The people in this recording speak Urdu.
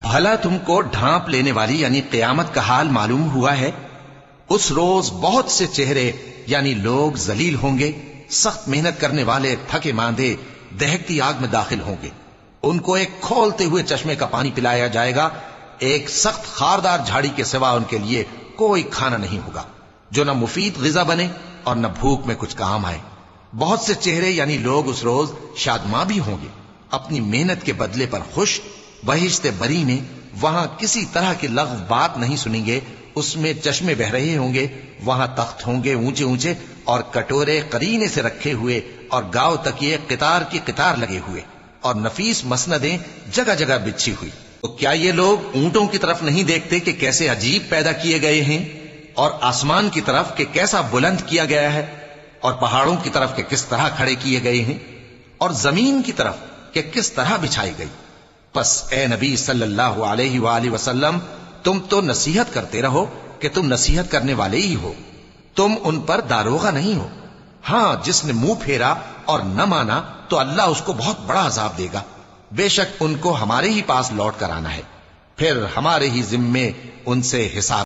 بھلا تم کو ڈھانپ لینے والی یعنی قیامت کا حال معلوم ہوا ہے؟ اس روز بہت سے چہرے یعنی لوگ ذلیل ہوں گے، سخت محنت کرنے والے تھکے ماندے دہکتی آگ میں داخل ہوں گے. ان کو ایک کھولتے ہوئے چشمے کا پانی پلایا جائے گا. ایک سخت خاردار جھاڑی کے سوا ان کے لیے کوئی کھانا نہیں ہوگا جو نہ مفید غذا بنے اور نہ بھوک میں کچھ کام آئے. بہت سے چہرے یعنی لوگ اس روز شادماں بھی ہوں گے، اپنی محنت کے بدلے پر خوش. بہشت بری میں وہاں کسی طرح کی لغو بات نہیں سنیں گے. اس میں چشمے بہ رہے ہوں گے، وہاں تخت ہوں گے اونچے اونچے اور کٹورے قرینے سے رکھے ہوئے اور گاؤ تکیے قطار کی قطار لگے ہوئے اور نفیس مسندیں جگہ جگہ بچھی ہوئی. تو کیا یہ لوگ اونٹوں کی طرف نہیں دیکھتے کہ کیسے عجیب پیدا کیے گئے ہیں، اور آسمان کی طرف کہ کیسا بلند کیا گیا ہے، اور پہاڑوں کی طرف کہ کس طرح کھڑے کیے گئے ہیں، اور زمین کی طرف کہ کس طرح بچھائی گئی؟ پس اے نبی صلی اللہ علیہ وآلہ وسلم، تم تو نصیحت کرتے رہو کہ تم نصیحت کرنے والے ہی ہو، تم ان پر داروغہ نہیں ہو. ہاں، جس نے منہ پھیرا اور نہ مانا تو اللہ اس کو بہت بڑا عذاب دے گا. بے شک ان کو ہمارے ہی پاس لوٹ کر آنا ہے، پھر ہمارے ہی ذمے ان سے حساب